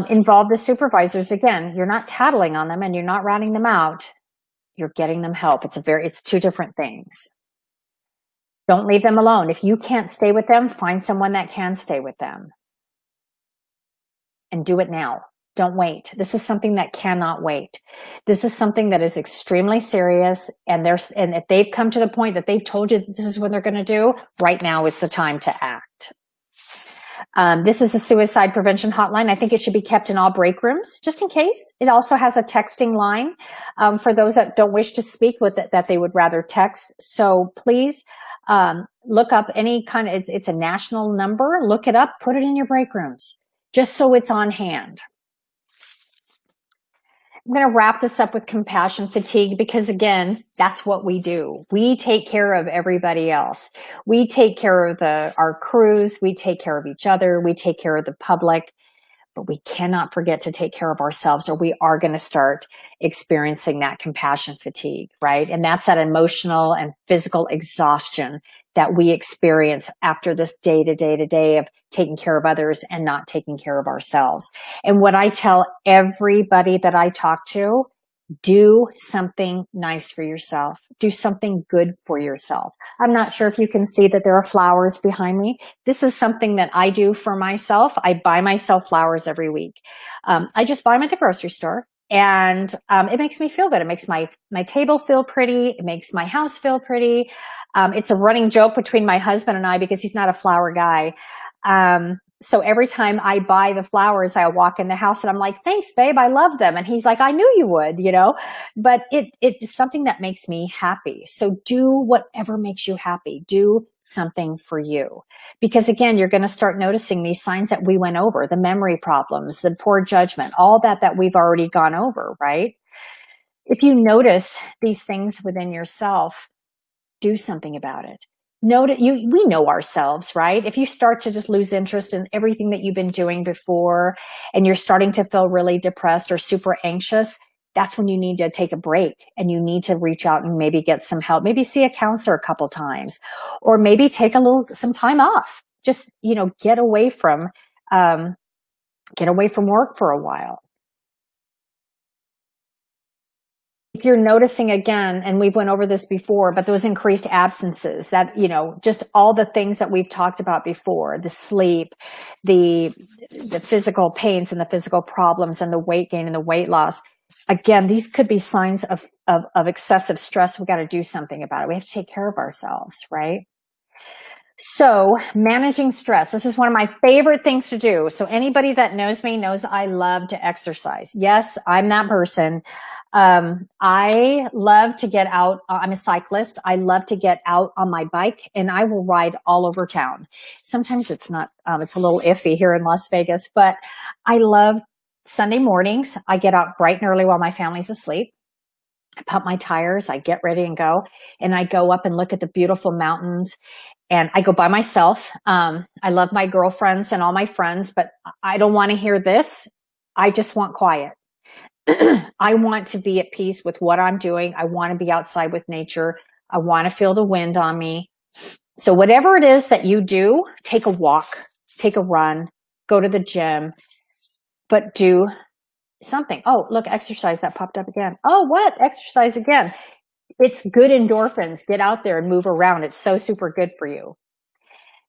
Involve the supervisors. Again, you're not tattling on them and you're not ratting them out. You're getting them help. It's two different things. Don't leave them alone. If you can't stay with them, find someone that can stay with them. And do it now. Don't wait. This is something that cannot wait. This is something that is extremely serious. And if they've come to the point that they've told you that this is what they're going to do, right now is the time to act. This is a suicide prevention hotline. I think it should be kept in all break rooms, just in case. It also has a texting line for those that don't wish to speak with it, that they would rather text. So please look up any kind of, it's a national number. Look it up, put it in your break rooms, just so it's on hand. I'm going to wrap this up with compassion fatigue, because again, that's what we do. We take care of everybody else. We take care of our crews. We take care of each other. We take care of the public, but we cannot forget to take care of ourselves, or we are going to start experiencing that compassion fatigue, right? And that's that emotional and physical exhaustion that we experience after this day to day of taking care of others and not taking care of ourselves. And what I tell everybody that I talk to, do something nice for yourself. Do something good for yourself. I'm not sure if you can see that there are flowers behind me. This is something that I do for myself. I buy myself flowers every week. I just buy them at the grocery store. And it makes me feel good. It makes my table feel pretty. It makes my house feel pretty. It's a running joke between my husband and I, because he's not a flower guy. So every time I buy the flowers, I walk in the house and I'm like, thanks, babe. I love them. And he's like, I knew you would, but it's something that makes me happy. So do whatever makes you happy. Do something for you. Because again, you're going to start noticing these signs that we went over, the memory problems, the poor judgment, all that we've already gone over, right? If you notice these things within yourself, do something about it. We know ourselves, right? If you start to just lose interest in everything that you've been doing before and you're starting to feel really depressed or super anxious, that's when you need to take a break and you need to reach out and maybe get some help. Maybe see a counselor a couple times, or maybe take some time off. Just, get away from work for a while. if you're noticing again, and we've went over this before, but those increased absences, that, just all the things that we've talked about before, the sleep, the physical pains and the physical problems and the weight gain and the weight loss. Again, these could be signs of excessive stress. We got to do something about it. We have to take care of ourselves, right? So managing stress, this is one of my favorite things to do. So anybody that knows me knows I love to exercise. Yes, I'm that person. I love to get out. I'm a cyclist. I love to get out on my bike and I will ride all over town. Sometimes it's not, it's a little iffy here in Las Vegas, but I love Sunday mornings. I get out bright and early while my family's asleep. I pump my tires. I get ready and go. And I go up and look at the beautiful mountains. And I go by myself. I love my girlfriends and all my friends, but I don't want to hear this. I just want quiet. I want to be at peace with what I'm doing. I want to be outside with nature. I want to feel the wind on me. So whatever it is that you do, take a walk, take a run, go to the gym, but do something. Oh, look, exercise, that popped up again. Oh, what? Exercise again. It's good endorphins. Get out there and move around. It's so super good for you.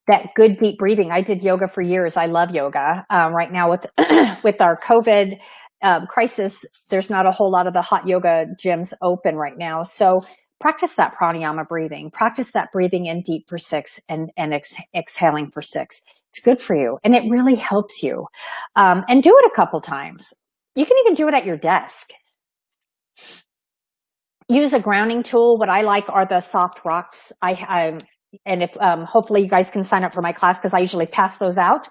That good deep breathing. I did yoga for years. I love yoga. Right now with with our COVID crisis, there's not a whole lot of the hot yoga gyms open right now. So practice that pranayama breathing. Practice that breathing in deep for 6 and exhaling for 6. It's good for you. And it really helps you. And do it a couple times. You can even do it at your desk. Use a grounding tool. What I like are the soft rocks. And if hopefully you guys can sign up for my class because I usually pass those out.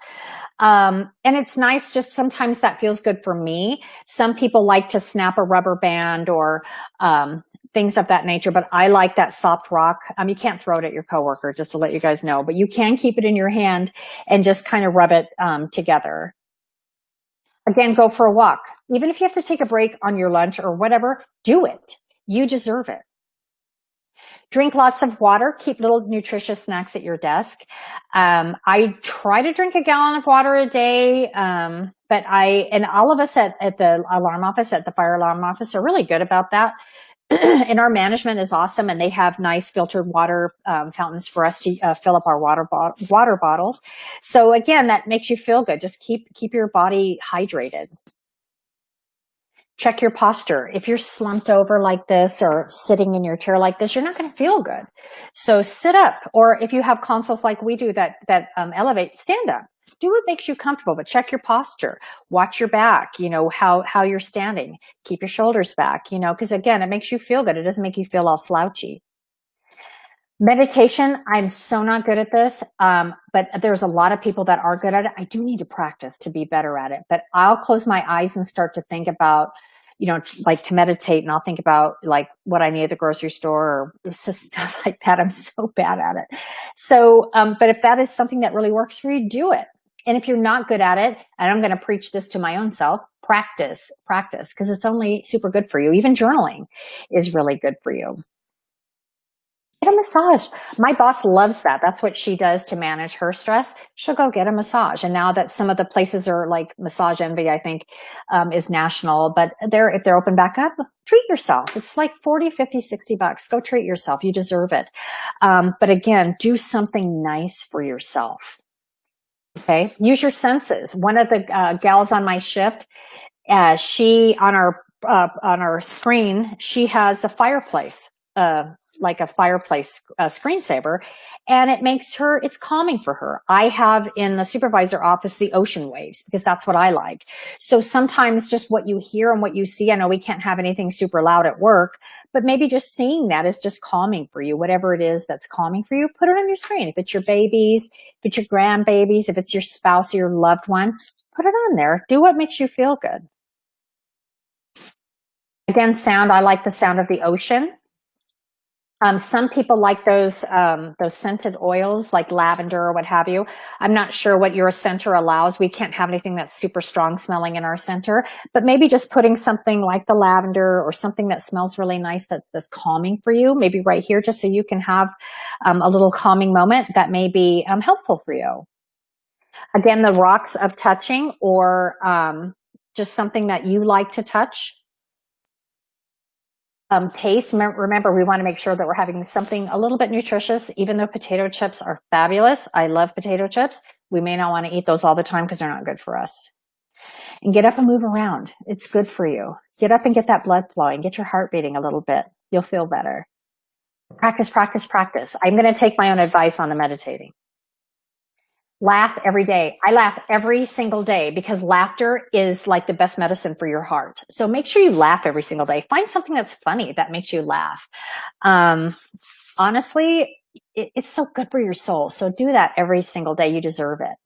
And it's nice. Just sometimes that feels good for me. Some people like to snap a rubber band or things of that nature, but I like that soft rock. You can't throw it at your coworker, just to let you guys know, but you can keep it in your hand and just kind of rub it together. Again, go for a walk. Even if you have to take a break on your lunch or whatever, do it. You deserve it. Drink lots of water. Keep little nutritious snacks at your desk. I try to drink a gallon of water a day. But and all of us at the alarm office, at the fire alarm office, are really good about that. And our management is awesome, and they have nice filtered water fountains for us to fill up our water bottles. So again, that makes you feel good. Just keep your body hydrated. Check your posture. If you're slumped over like this or sitting in your chair like this, you're not going to feel good. So sit up, or if you have consoles like we do that elevate, stand up. Do what makes you comfortable, but check your posture. Watch your back, how you're standing. Keep your shoulders back, because again, it makes you feel good. It doesn't make you feel all slouchy. Meditation, I'm so not good at this, but there's a lot of people that are good at it. I do need to practice to be better at it, but I'll close my eyes and start to think about, like to meditate, and I'll think about like what I need at the grocery store or stuff like that. I'm so bad at it. So, but if that is something that really works for you, do it. And if you're not good at it, and I'm going to preach this to my own self, practice, because it's only super good for you. Even journaling is really good for you. Get a massage. My boss loves that. That's what she does to manage her stress. She'll go get a massage. And now that some of the places are like Massage Envy, I think, is national, but if they're open back up, treat yourself. It's like 40, 50, 60 bucks. Go treat yourself. You deserve it. But again, do something nice for yourself. Okay. Use your senses. One of the gals on my shift, she on our screen, she has a fireplace, like a fireplace screensaver, and it's calming for her. I have in the supervisor office the ocean waves because that's what I like. So sometimes just what you hear and what you see, I know we can't have anything super loud at work, but maybe just seeing that is just calming for you. Whatever it is that's calming for you, put it on your screen. If it's your babies, if it's your grandbabies, if it's your spouse or your loved one, put it on there. Do what makes you feel good. Again, sound. I like the sound of the ocean. Some people like those scented oils like lavender or what have you. I'm not sure what your center allows. We can't have anything that's super strong smelling in our center, but maybe just putting something like the lavender or something that smells really nice that's calming for you, maybe right here, just so you can have a little calming moment that may be helpful for you. Again, the rocks of touching or just something that you like to touch. Paste. Remember, we want to make sure that we're having something a little bit nutritious, even though potato chips are fabulous. I love potato chips. We may not want to eat those all the time because they're not good for us. And get up and move around. It's good for you. Get up and get that blood flowing. Get your heart beating a little bit. You'll feel better. Practice, practice, practice. I'm going to take my own advice on the meditating. Laugh every day. I laugh every single day because laughter is like the best medicine for your heart. So make sure you laugh every single day. Find something that's funny that makes you laugh. Honestly, it's so good for your soul. So do that every single day. You deserve it.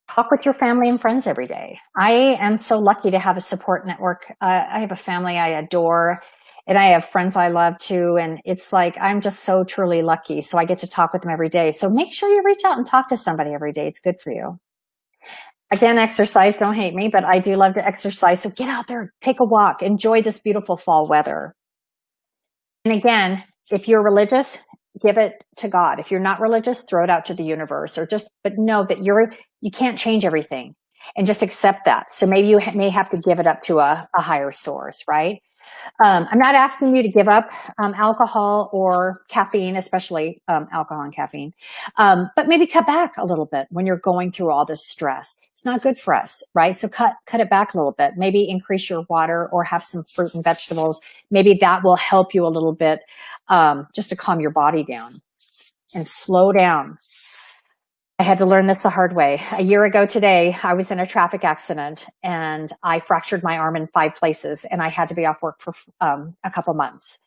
Talk with your family and friends every day. I am so lucky to have a support network. I have a family I adore, and I have friends I love too. And it's like, I'm just so truly lucky. So I get to talk with them every day. So make sure you reach out and talk to somebody every day. It's good for you. Again, exercise. Don't hate me, but I do love to exercise. So get out there, take a walk, enjoy this beautiful fall weather. And again, if you're religious, give it to God. If you're not religious, throw it out to the universe, but know that you can't change everything, and just accept that. So maybe you may have to give it up to a higher source, right? I'm not asking you to give up alcohol or caffeine, especially alcohol and caffeine, but maybe cut back a little bit when you're going through all this stress. It's not good for us, right? So cut it back a little bit. Maybe increase your water or have some fruit and vegetables. Maybe that will help you a little bit just to calm your body down and slow down. I had to learn this the hard way. A year ago today, I was in a traffic accident and I fractured my arm in 5 places, and I had to be off work for a couple months.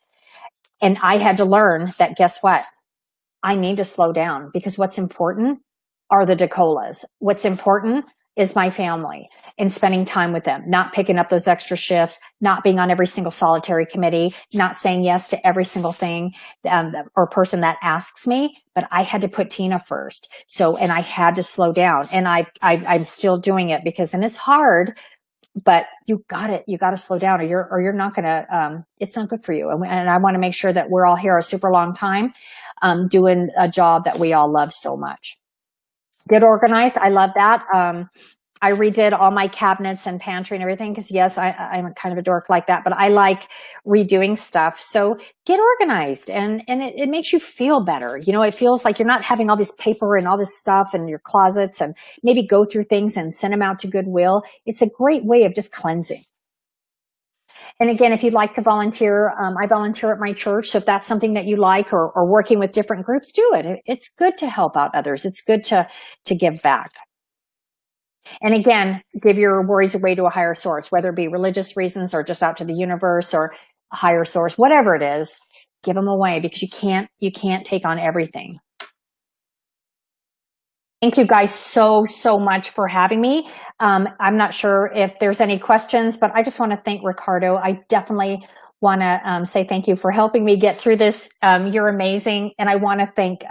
And I had to learn that, guess what? I need to slow down, because what's important are the DeColas. What's important is my family and spending time with them, not picking up those extra shifts, not being on every single solitary committee, not saying yes to every single thing or person that asks me. But I had to put Tina first. And I had to slow down, and I'm still doing it and it's hard, but you got to slow down, or you're not going to, it's not good for you. And I want to make sure that we're all here a super long time, doing a job that we all love so much. Get organized. I love that. I redid all my cabinets and pantry and everything because, yes, I'm kind of a dork like that, but I like redoing stuff. So get organized, and it makes you feel better. You know, it feels like you're not having all this paper and all this stuff in your closets, and maybe go through things and send them out to Goodwill. It's a great way of just cleansing. And again, if you'd like to volunteer, I volunteer at my church. So if that's something that you like, or working with different groups, do it. It's good to help out others. It's good to give back. And again, give your worries away to a higher source, whether it be religious reasons or just out to the universe or a higher source, whatever it is, give them away, because you can't take on everything. Thank you guys so much for having me. I'm not sure if there's any questions, but I just want to thank Ricardo. I definitely want to say thank you for helping me get through this. You're amazing. And I want to thank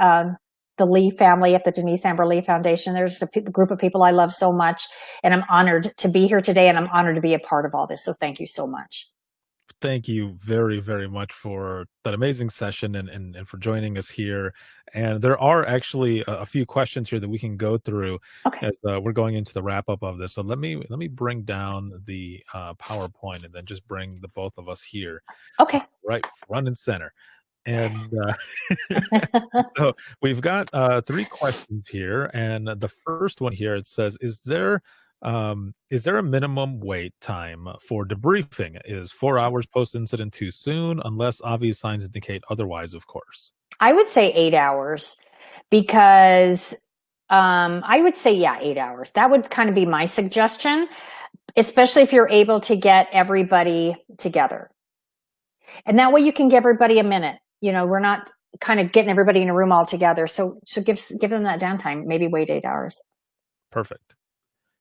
the Lee family at the Denise Amber Lee Foundation. There's a group of people I love so much, and I'm honored to be here today, and I'm honored to be a part of all this. So thank you so much. Thank you very, very much for that amazing session and for joining us here. And there are actually a few questions here that we can go through as we're going into the wrap up of this. So let me bring down the PowerPoint and then just bring the both of us here. Okay. Right, front and center. And so we've got 3 questions here. And the first one here, it says, is there a minimum wait time for debriefing? Is 4 hours post-incident too soon, unless obvious signs indicate otherwise, of course? I would say 8 hours, because I would say, 8 hours. That would kind of be my suggestion, especially if you're able to get everybody together. And that way you can give everybody a minute. You know, we're not kind of getting everybody in a room all together. So give them that downtime, maybe wait 8 hours. Perfect.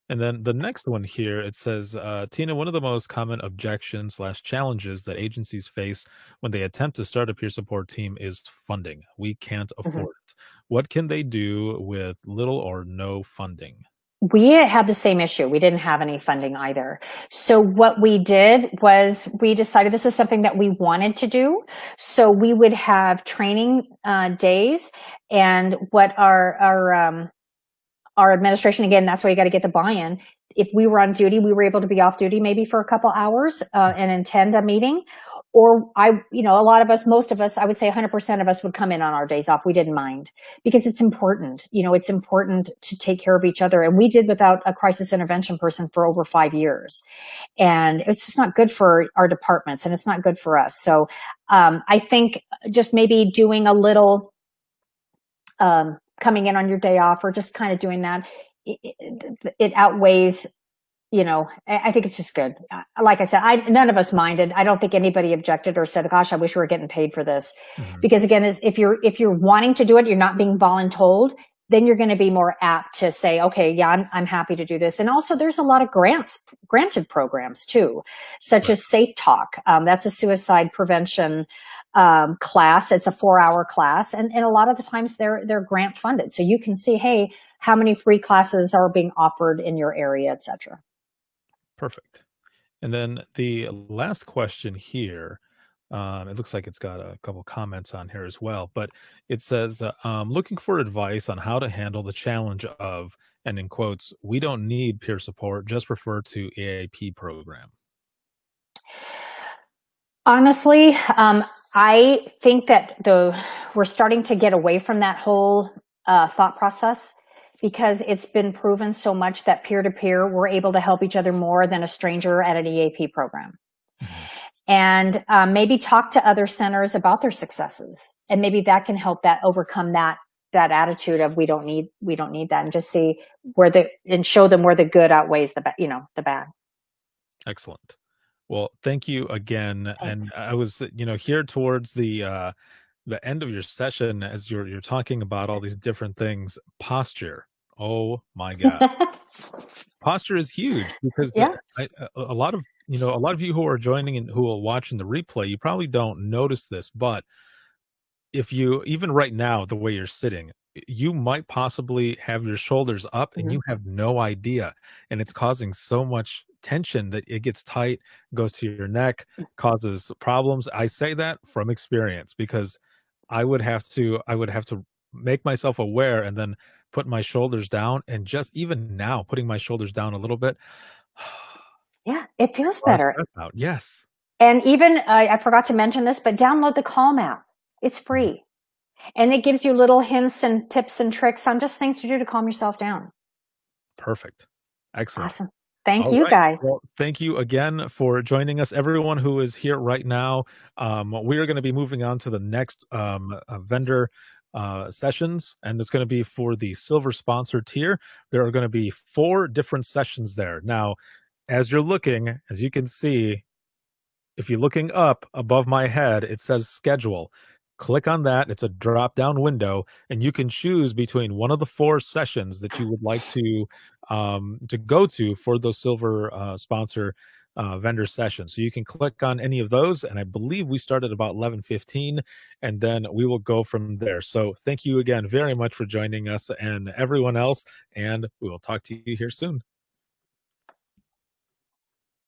And then the next one here, it says, Tina, one of the most common objections / challenges that agencies face when they attempt to start a peer support team is funding. We can't afford it. What can they do with little or no funding? We had the same issue. We didn't have any funding either. So what we did was we decided this is something that we wanted to do. So we would have training days, and what our administration, again, that's why you got to get the buy-in. if we were on duty, we were able to be off duty maybe for a couple hours and attend a meeting. Or a lot of us, most of us, I would say 100% of us would come in on our days off. We didn't mind because it's important. It's important to take care of each other. And we did without a crisis intervention person for over 5 years. And it's just not good for our departments, and it's not good for us. So I think just maybe doing a little coming in on your day off, or just kind of doing that, it outweighs. I think it's just good. Like I said, none of us minded. I don't think anybody objected or said, "Gosh, I wish we were getting paid for this." Mm-hmm. Because again, if you're wanting to do it, you're not being voluntold, then you're going to be more apt to say, "Okay, yeah, I'm happy to do this." And also, there's a lot of granted programs too, such as Safe Talk. That's a suicide prevention class. It's a 4-hour class, and a lot of the times they're grant funded, so you can see, hey, how many free classes are being offered in your area, etc. Perfect. And then the last question here, it looks like it's got a couple comments on here as well, but it says, looking for advice on how to handle the challenge of, and in quotes, "we don't need peer support, just refer to AAP program." Honestly, I think that we're starting to get away from that whole thought process, because it's been proven so much that peer-to-peer, we're able to help each other more than a stranger at an EAP program. Mm-hmm. And maybe talk to other centers about their successes. And maybe that can help that overcome that attitude of we don't need that, and just see and show them where the good outweighs the bad. Excellent. Well, thank you again. Thanks. And I was, here towards the end of your session, as you're talking about all these different things, posture. Oh my God. Posture is huge, because a lot of you who are joining and who will watch in the replay, you probably don't notice this, but if you, even right now, the way you're sitting, you might possibly have your shoulders up, and you have no idea. And it's causing so much tension that it gets tight, goes to your neck, causes problems. I say that from experience, because I would have to make myself aware and then put my shoulders down, and just even now putting my shoulders down a little bit. Yeah, it feels better. Yes. And even, I forgot to mention this, but download the Calm app. It's free. And it gives you little hints and tips and tricks on just things to do to calm yourself down. Perfect. Excellent. Awesome. Thank you, guys. Well, thank you again for joining us. Everyone who is here right now, we are going to be moving on to the next vendor sessions, and it's going to be for the silver sponsor tier. There are going to be 4 different sessions there. Now, as you're looking, as you can see, if you're looking up above my head, it says schedule. Click on that. It's a drop-down window, and you can choose between one of the 4 sessions that you would like to go to for those silver sponsor vendor sessions. So you can click on any of those, and I believe we start at about 11:15, and then we will go from there. So thank you again very much for joining us, and everyone else, and we will talk to you here soon.